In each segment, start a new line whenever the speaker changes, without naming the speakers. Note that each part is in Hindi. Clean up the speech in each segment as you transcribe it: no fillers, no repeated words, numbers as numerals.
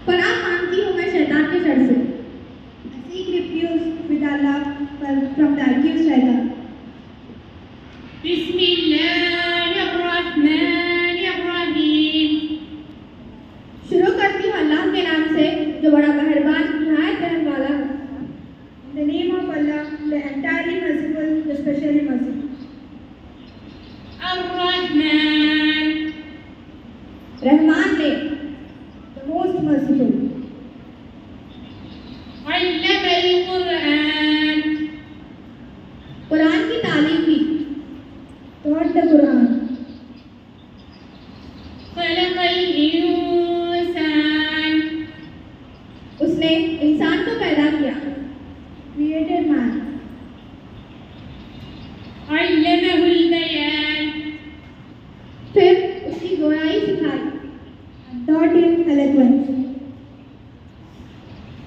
पनाह मांगती हूँ मैं शैतान के शर से।
I seek refuge with Allah from the accused shaitan.
बिस्मिल्लाहिर्रहमानिर्रहीम।
शुरू करती हूँ अल्लाह के नाम से जो बड़ा मेहरबान निहायत रहम वाला है।
In the name of Allah, the entirely merciful, the specially merciful.
अर्रहमान।
Rahman ने
The most merciful.
अल्लमल कुरआन।
कुरान की तालीम दी।
Taught the Quran.
खलक़ल इंसान।
उसने इंसान को पैदा किया।
Created man.
अल्लमहुल बयान।
फिर उसकी गोयाई सिखाई।
And taught him eloquence.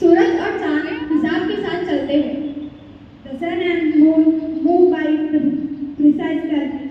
सूरज और चांद हिसाब के साथ चलते हैं।
The sun and moon move by precise calculation.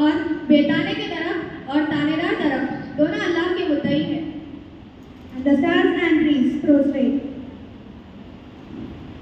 और बेताने के तरफ और तानेदार तरफ दोनों अल्लाह के मुतई हैं।
And the stars and trees prostrate.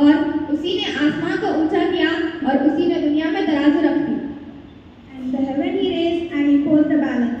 और उसी ने आसमान को ऊंचा किया और उसी ने दुनिया में तराजू रख दी।
And the heaven he raised and he posed the balance.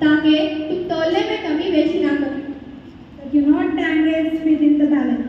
ताकि तुम तौलने में कमी बेशी ना करो।
That you not tangle within the balance.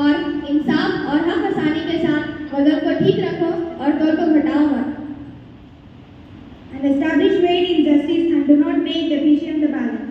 और इंसाफ और हक हसानी के साथ वजन को ठीक रखो और तौल को घटाओ मत।
And establish weight in justice and do not make deficient the balance.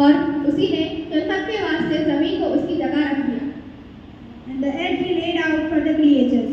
और उसी ने खिलकत के वास्ते जमीन को उसकी जगह रख दिया।
And the earth he laid out for the creatures.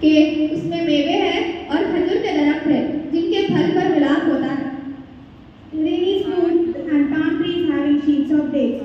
कि उसमें मेवे है और खजूर के दरख्त है जिनके फल पर मिलाप होता है।
Rainy fruit and palm trees having sheets of dates.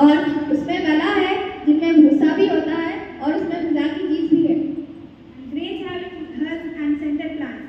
और उसमें गला है जिनमें भूसा भी होता है और उसमें भुजा की चीज भी है।
And grapes having husk and scented plants.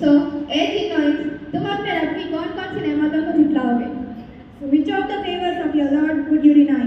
सो ए तीनों तुम अपने रब की कौन कौन सी नेमतों को झुटलाओगे?
So which of the favors of your Lord would you deny?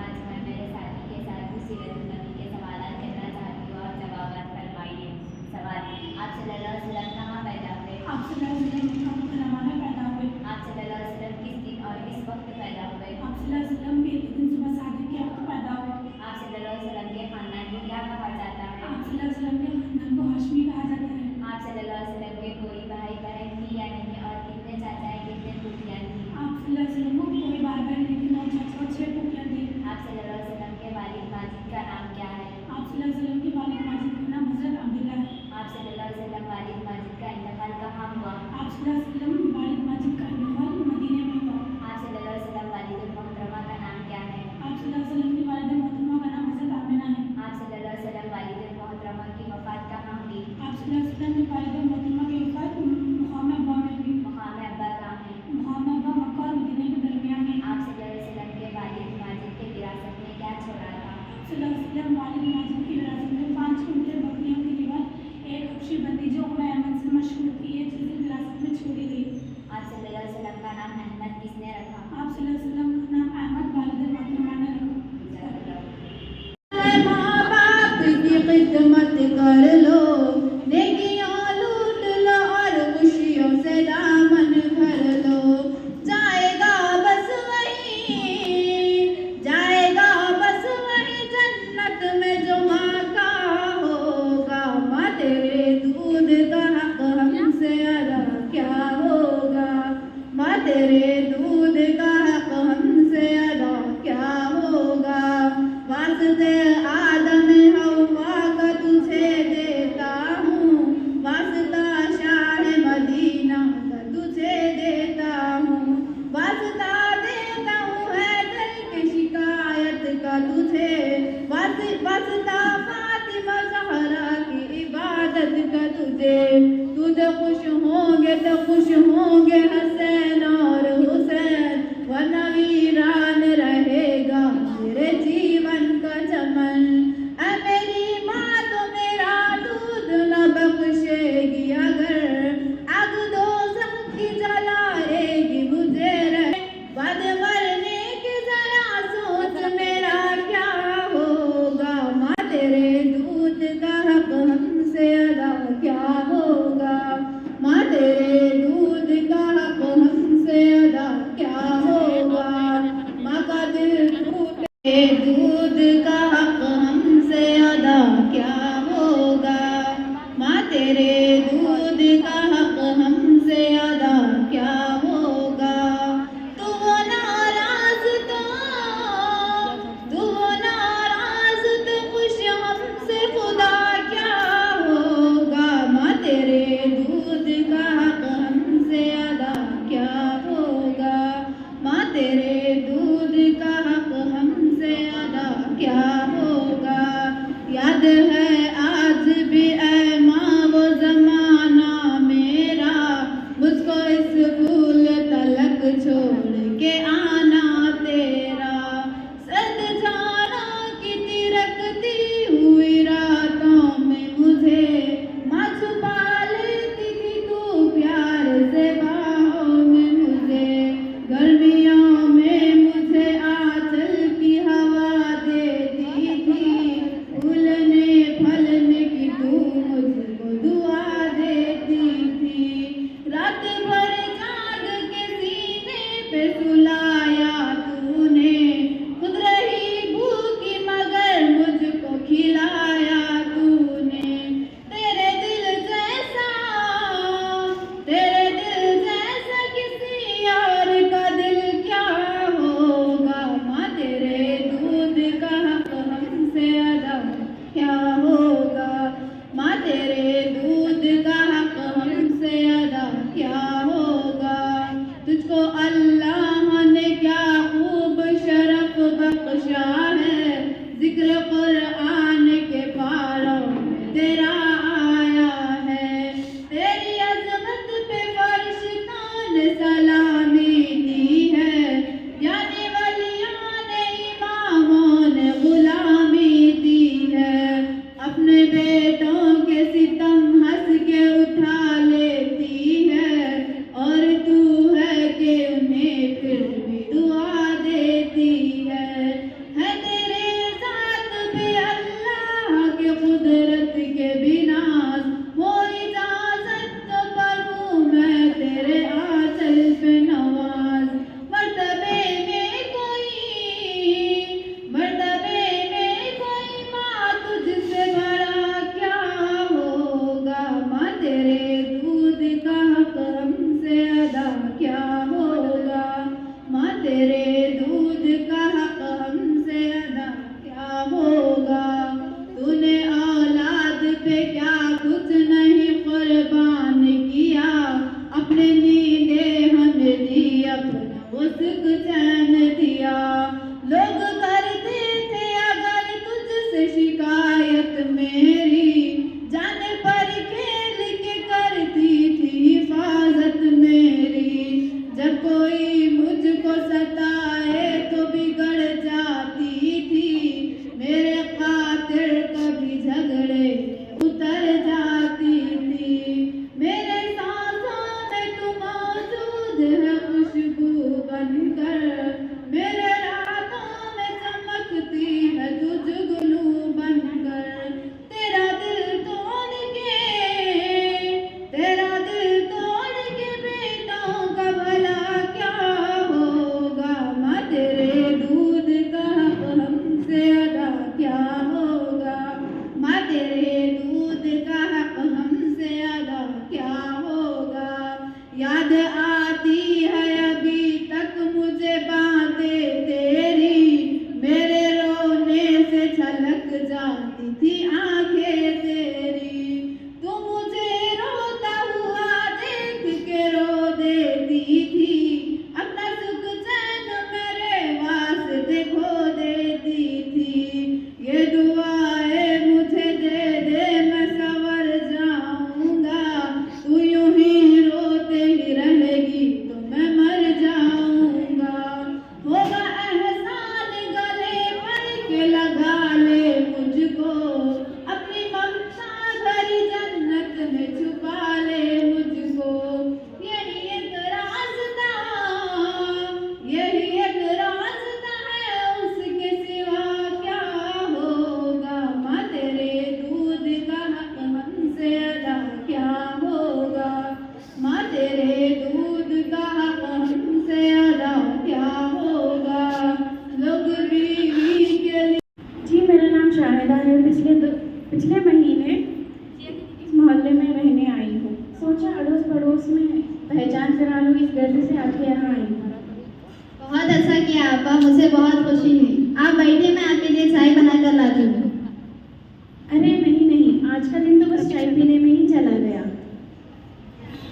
आज मैं मेरे साथी के साथ सीरत नबी के सवालात करना चाहती हूँ और जवाबात फरमाइए। सवाल: आप सल्लल्लाहु अलैहि वसल्लम कहाँ पैदा हुए?
आप सल्लल्लाहु अलैहि वसल्लम में पैदा हुए।
आप सल्लल्लाहु अलैहि वसल्लम किस दिन और किस वक्त पैदा हुए?
आप सल्लल्लाहु अलैहि वसल्लम के दिन सुबह सादिक के वक्त पैदा हुए।
आप सल्लल्लाहु अलैहि वसल्लम के खानदान को क्या कहा जाता है?
आप सल्लल्लाहु अलैहि वसल्लम के खानदान को हाशमी कहा जाता है।
आप सल्लल्लाहु अलैहि वसल्लम के कोई भाई बहन थी या नहीं और कितने चाचा कितने फूफियाँ थी?
आप सल्लल्लाहु अलैहि वसल्लम को कोई भाई बहन नहीं थी, 9 चाचा और 6 फूफियाँ थी।
आप सल्लल्लाहु अलैहि वसल्लम के वालिद माजिद का नाम क्या है?
आप सल्लल्लाहु अलैहि वसल्लम के वालिद माजिद का नाम हज़रत अब्दुल्लाह है।
आप सल्लल्लाहु अलैहि वसल्लम वालिद माजिद का इंतकाल कहाँ हुआ?
आप सल्लल्लाहु अलैहि वसल्लम वालिद माजिद का इंतकाल मदीने में हुआ।
आप सल्लल्लाहु अलैहि वसल्लम वालिद मोहतरमा का नाम क्या है?
आप सल्लल्लाहु अलैहि वसल्लम की वालिदा मोहतरमा का नाम हज़रत आमिना है।
आप सल्लल्लाहु अलैहि वसल्लम वालिद मोहतरमा की वफ़ात कहाँ हुई?
आप सल्लल्लाहु अलैहि वसल्लम की वालिदा मोहतरमा की वफ़ात मुक़ाम अब्बा में हुई।
मुक़ाम अब्बा कहाँ है?
मुक़ाम अब्बा मक्का और मदीने के दरमियान में।
आप सल्लल्लाहु अलैहि वसल्लम के वालिद माजिद के विरासत में क्या छोड़ा था?
सल्लल्लाहु अलैहि वसल्लम वालिद माजिद की विरासत में 5 ऊँटे बकरियों की रिवाज, एक हबशी बंदी जो उम्मे यमन से मशहूर थी, ये चीज़ें विरासत में छोड़ी गई।
तुझे खुश होंगे तो खुश होंगे हसैन और हुसैन, वरना वीरान रहेगा तेरे जीवन का चमन। ऐ मेरी माँ तो मेरा दूध न बख्शेगी अगर आग दोज़ख की जलाएगी मुझे रे। बाद मरने की जरा सोच मेरा क्या होगा, माँ तेरे दूध का हक हमसे अदा क्या होगा, माँ तेरे दूध का हक हमसे अदा क्या होगा। माँ का दिल टूटे दूध का हक हमसे अदा क्या होगा, माँ तेरे दूध का हक हमसे अदा क्या होगा। तू वो नाराज तो खुश हमसे खुदा क्या होगा, माँ तेरे दूध का हक हमसे अदा क्या होगा, माँ तेरे दूध का हक हमसे अदा क्या होगा। याद है आज भी ऐ माँ वो ज़माना मेरा, मुझको इस फूल तलक छोड़ के आना तेरा। सर्द जाड़ों की तिरकती हुई रातों में मुझे माँ छुपा लेती थी तू प्यार से बाहों में मुझे। गर्मियों में मुझे आंचल की हवा देती थी, फूलने फलने की तू मुझको दुआ देती थी। रात भर जाग के सीने पे सुलाया तूने, खुद रही भूखी मगर मुझको खिलाया तूने। तेरे दिल जैसा किसी और का दिल क्या होगा, माँ तेरे दूध का हक हमसे अदा क्या होगा, माँ तेरे दूध का हक हमसे अदा क्या होगा। तुझको अल्लाह ने क्या खूब शरफ बख्शा है, जिक्र कुरान के पारों में तेरा आया है। तेरी अज़मत पे फरिश्तों ने सलामी दी है, जाने वलियों ने इमामों ने गुलामी दी है। अपने बेटों के सितम हंस के उठा लेती है, और तू है कि उन्हें फिर भी दुआ देती है। तेरे साथ भी अल्लाह के कुदरत के बिना वो इजाजत तो करूँ मैं तेरे आंचल पे नवाज। मर्तबे में कोई माँ तुझसे बड़ा क्या होगा, माँ तेरे दूध का हक हमसे अदा क्या होगा, माँ तेरे दूध का हक हमसे अदा क्या होगा। तूने औलाद पे क्या कुछ नहीं कुर्बान किया, अपने नींदें हमें दी अपना वो सुख चैन दिया। लोग करते थे अगर तुझसे शिकायत मेरी, जाने पर खेल के करती थी हिफाजत मेरी। जब कोई मुझको सताए तो बिगड़ जाती थी, मेरे खातिर कभी झगड़े उतर जाती थी। मेरे सांसों में तू मौजूद है खुशबू बनकर, मेरे रातों में चमकती है तू जुगनू बनकर। तेरा दिल तोड़ के बेटों का भला क्या होगा, माँ तेरे दूध का हक हमसे अदा क्या होगा, माँ तेरे दूध का हक हमसे अदा क्या होगा। याद आती है अभी तक मुझे बातें तेरी, मेरे रोने से छलक जाती थी आंखें तेरी। तू मुझे रोता हुआ देख के रो देती थी, अपना सुख चैन मेरे वास्ते खो देती थी। ये दुआएं मुझे दे दे मैं संवर जाऊंगा,
नाज़रा लोग इस गर्ज से आपके यहाँ आई।
बहुत अच्छा किया आपा, मुझे बहुत खुशी हुई। आप बैठिए, मैं आपके लिए चाय बनाकर लाती हूँ।
अरे नहीं, आज का दिन तो बस चाय पीने में ही चला गया।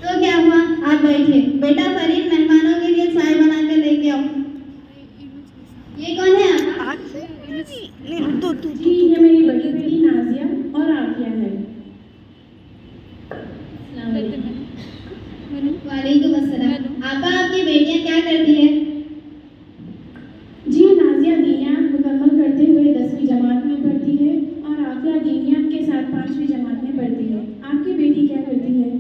तो क्या हुआ, आप बैठिए। बेटा फरीद, मेहमानों के लिए चाय बनाकर लेके आओ। ये कौन है आपा?
जी, ये मेरी बड़ी बेटी नाजिया और आफिया है।
वालेकुम अस्सलाम। आपा, आपकी बेटियां क्या करती है?
जी, नाजिया दीनियात मुकम्मल करते हुए 10वीं जमात में पढ़ती है और आफिया दीनियात के साथ 5वीं जमात में पढ़ती है। आपकी बेटी क्या करती है?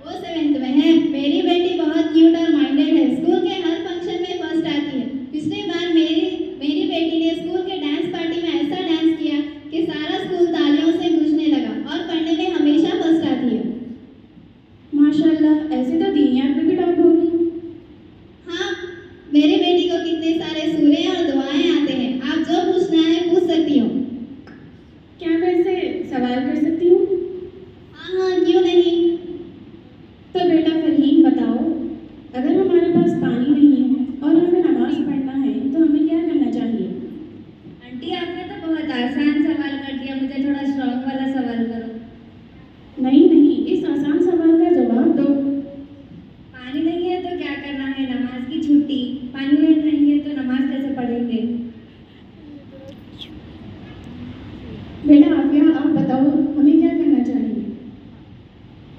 वो 7th में है। मेरी बेटी बहुत क्यूट और माइंडेड है। स्कूल के हर फंक्शन में फर्स्ट आती है। पिछली बार मेरी बेटी ने स्कूल के डांस पार्टी में ऐसा डांस किया कि सारा स्कूल तालियों से गूंजने लगा और पढ़ने में हमेशा फर्स्ट आती है।
माशाल्लाह, ऐसे तो दीनियात में भी टॉप होगी।
हाँ, मेरी बेटी को कितने सारे सूरे और दुआएं आते हैं। आप जो पूछना है पूछ सकती हो।
क्या मैं इससे सवाल कर सकती हूँ?
हाँ, क्यों नहीं।
तो बेटा फरहीन बताओ, अगर हमारे पास पानी नहीं है और हमें नमाज पढ़ना है तो हमें क्या करना चाहिए?
आंटी, आपने तो बहुत आसान सवाल कर दिया, मुझे थोड़ा स्ट्रॉन्ग वाला सवाल करो।
नहीं, इस आसान सवाल का जवाब दो।
पानी नहीं है तो क्या करना है? नमाज की छुट्टी। पानी नहीं है तो नमाज कैसे पढ़ेंगे?
बेटा आफिया, आप बताओ, हमें क्या करना चाहिए?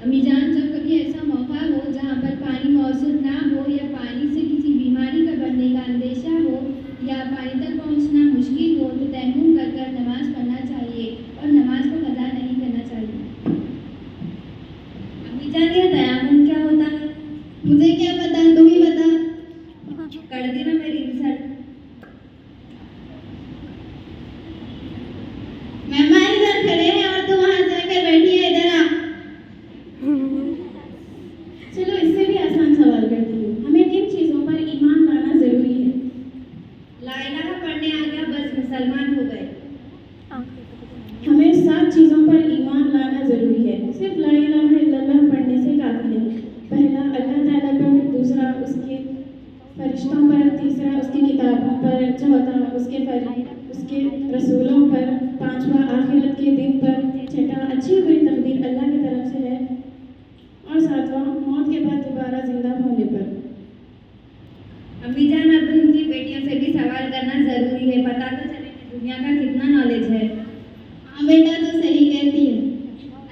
अम्मीजान, जब कभी ऐसा मौका हो जहाँ पर पानी मौजूद ना हो या पानी से किसी बीमारी का बढ़ने का अंदेशा हो या पानी तक पहुँचना मुश्किल हो तो तयम्मुम कर नमाज पढ़ना चाहिए और नमाज को कज़ा नहीं करना चाहिए।
अम्मीजान, ये तयम्मुम क्या होता है?
मुझे क्या पता, तुम ही बता।
कर दी ना मेरी इंसल्ट।
मेहमान इधर खड़े हैं और तुम वहां जाकर बैठी है। इधर आ।
चलो, इससे भी आसान सवाल करती हूँ। हमें किन चीज़ों पर ईमान लाना ज़रूरी है?
ला इलाहा पढ़ने आ गया, बस मुसलमान हो गए।
हमें 7 चीज़ों पर ईमान लाना ज़रूरी है। सिर्फ ला इलाहा इल्लल्लाह पढ़ने से काफ़ी नहीं। पहला अल्लाह ताला पर, दूसरा उसके फरिश्तों पर, तीसरा उसकी किताबों पर, चौथा उसके रसूलों पर, पांचवा आखिरत के दिन पर, छठा अच्छी बुरी तकदीर अल्लाह की तरफ से है और सातवां मौत के बाद दोबारा जिंदा होने पर।
अम्मीजान, अब उनकी बेटियों से भी सवाल करना जरूरी है, पता तो चले कि दुनिया का कितना नॉलेज है।
हाँ बेटा, तो सही कहती है।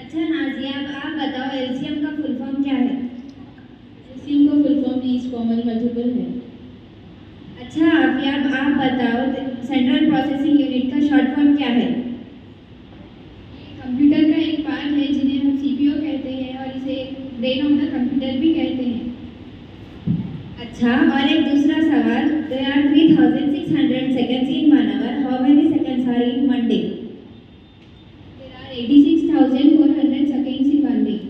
अच्छा नाजिया, अब आप बताओ, एलसीएम का फुल फॉर्म क्या है?
एलसीएम का full form least common multiple है।
अच्छा आफिया, अब आप बताओ, सेंट्रल प्रोसेसिंग यूनिट का शॉर्ट फॉर्म क्या है?
कंप्यूटर का एक पार्ट है जिन्हें हम सीपीयू कहते हैं और इसे ब्रेन ऑफ द कंप्यूटर भी कहते हैं।
अच्छा, और एक दूसरा सवाल, there are 3600 seconds in 1 hour. How many seconds are in 1 day?
There are 86,400 seconds in 1 day.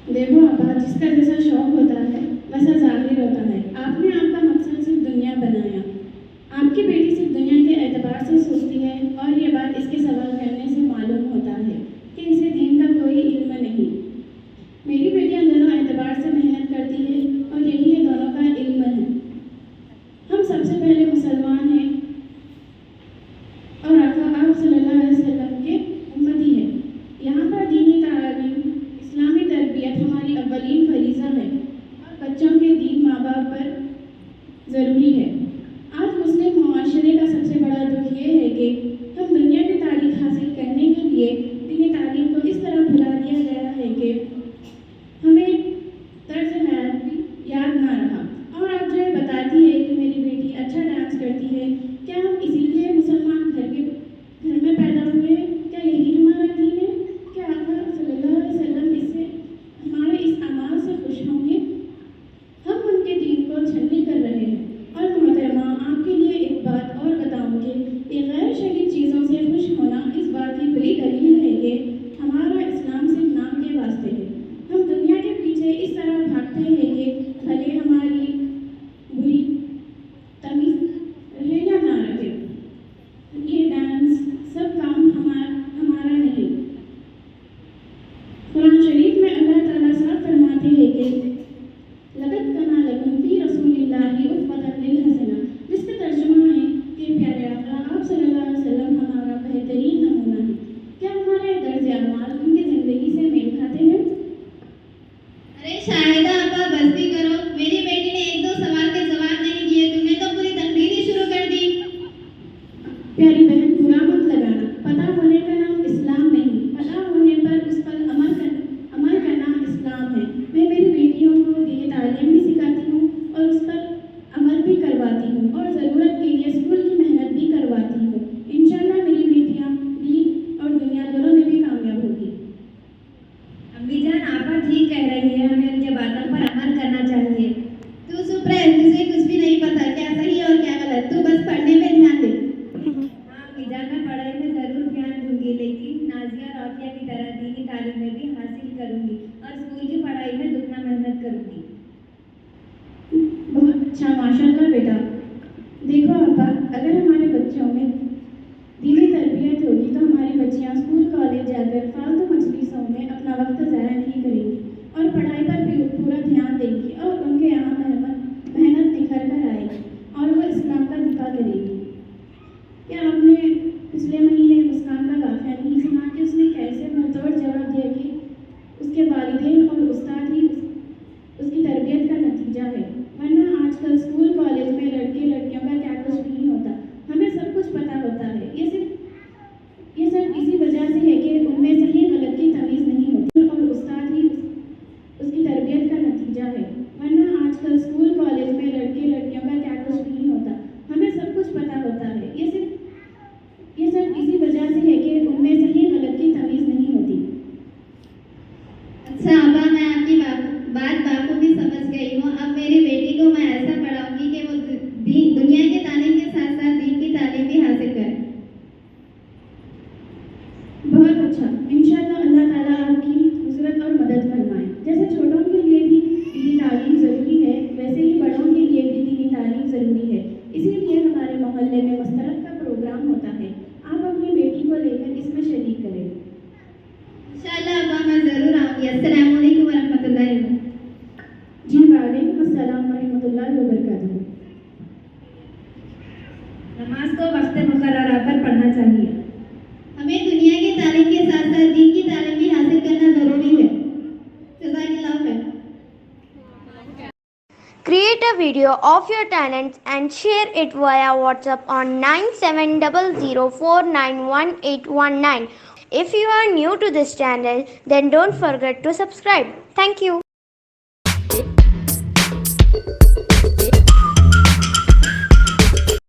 देखो आपा, जिसका जैसा शौक होता है वैसा जाहिर होता है। आपने आपका मकसद सिर्फ दुनिया बनाया। आपकी बेटी सिर्फ दुनिया के एतबार से सोचती है और ये बात इसके सवाल करने से मालूम होता है कि इसे दीन का कोई इल्म नहीं। मेरी बेटियां दोनों एतबार से मेहनत करती है और यही है दोनों का इल्म है। हम सबसे पहले मुसलमान हैं और आका आप सल्लल्लाहु अलैहि वसल्लम के उम्मती हैं। यहाँ पर दीनी तालीम, इस्लामी तरबियत हमारी अव्वलीन फरीज़ा है और बच्चों के दीन माँ बाप पर ज़रूरी है। आज मुस्लिम मुआशरे का सबसे बड़ा दुख ये है कि हम दुनिया लगत कना लकुम फी रसूलिल्लाहि उस्वतुन हसना, जिसका तर्जुमा है कि प्यारे आका आप सल्लल्लाहु अलैहि वसल्लम हमारा बेहतरीन नमूना है। क्या हमारे दर्ज अमाल उनकी ज़िंदगी से मेल खाते हैं?
अरे शाहिदा आपा बस भी करो, मेरी बेटी ने एक दो सवाल के जवाब नहीं दिए, तुमने तो पूरी तकरीर ही शुरू कर दी।
प्यारी बहन, बुरा मत लगाना। पता होने का नाम इस्लाम नहीं, पता होने पर उस पर अमल करना इस्लाम है। मैं मेरी बेटियों को दीनी तालीम भी सिखाती हूँ और उस पर अमल भी करवाती हूँ और ज़रूरत के लिए स्कूल की मेहनत भी करवाती हूँ। इंशाल्लाह मेरी बेटियाँ दीन और दुनिया दोनों में भी कामयाब होगी।
अम्मी जान आपा ठीक कह रही है, हमें उनके बातों पर अमल करना चाहिए। तू चुप रह, तुझे कुछ भी नहीं पता क्या सही और क्या गलत, तू बस पढ़ने में ध्यान दे। हाँ अम्मी जान, मैं पढ़ाई में ज़रूर ध्यान दूंगी, लेकिन नाजिया और आफिया की तरह दीनी तालीम में भी हासिल करूंगी और स्कूल की पढ़ाई में दुगना मेहनत करूंगी।
बहुत अच्छा, माशाल्लाह बेटा। देखो आपा, अगर हमारे बच्चों में दीनी तरबियत होगी तो हमारी बच्चियां स्कूल कॉलेज जाकर फालतू मजलिसों में अपना वक्त ज़ाया नहीं करेंगी और पढ़ाई पर भी पूरा ध्यान देंगी और उनके यहाँ मेहनत निखर कर आएगी और वो इस्लाम का दिफा करेगी। क्या आपने पिछले महीने मुस्कान का वाक़या नहीं सुना कि उसने कैसे मुंहतोड़ जवाब दिया कि उसके वालिदैन और उस्ताद ही उसकी तरबियत का नतीजा है, वरना आजकल स्कूल कॉलेज में लड़के लड़कियों का क्या कुछ नहीं होता, हमें सब कुछ पता होता है। ये सिर्फ इसी वजह से है कि उनमें सही गलत की तमीज़ नहीं होती और उस्ताद ही उसकी तरबियत का नतीजा है, वरना आजकल स्कूल कॉलेज में लड़के लड़कियों का क्या कुछ नहीं होता, हमें सब कुछ पता होता है। ये सिर्फ इसी वजह से है कि उनमें सही गलत की तमीज़ नहीं होती।
अच्छा अब्बा, मैं आपकी बात बाखूबी समझ गई हूँ। अब मेरी बेटी को मैं ऐसा पढ़ाऊंगी कि वो दुनिया की तालीम के साथ साथ दीन की तालीम भी हासिल करे।
बहुत अच्छा, इंशाअल्लाह अल्लाह ताला आपकी नुसरत और मदद फरमाए। जैसे छोटों के लिए भी दीनी तालीम ज़रूरी है, वैसे ही बड़ों के लिए भी दीनी तालीम ज़रूरी है। इसीलिए हमारे मोहल्ले में मस्तरत का प्रोग्राम होता है, आप अपनी बेटी को लेकर इसमें शरीक करें।
इंशाअल्लाह अब्बा, मैं ज़रूर आऊँगी। अस्सलाम वालेकुम वरहमतुल्लाहि वबरकातुहू।
जी वालेकुम अस्सलाम वरहमतुल्लाहि वबरकातुहू।
नमाज को वक्त मुकर्ररा पर पढ़ना चाहिए। हमें दुनिया की तालीम के साथ साथ दीन की तालीम भी हासिल करना ज़रूरी है। जज़ाकल्लाह खैर।
Create a video of your talents and share it via WhatsApp on 9700491819. If you are new to this channel, then don't forget to subscribe. Thank you.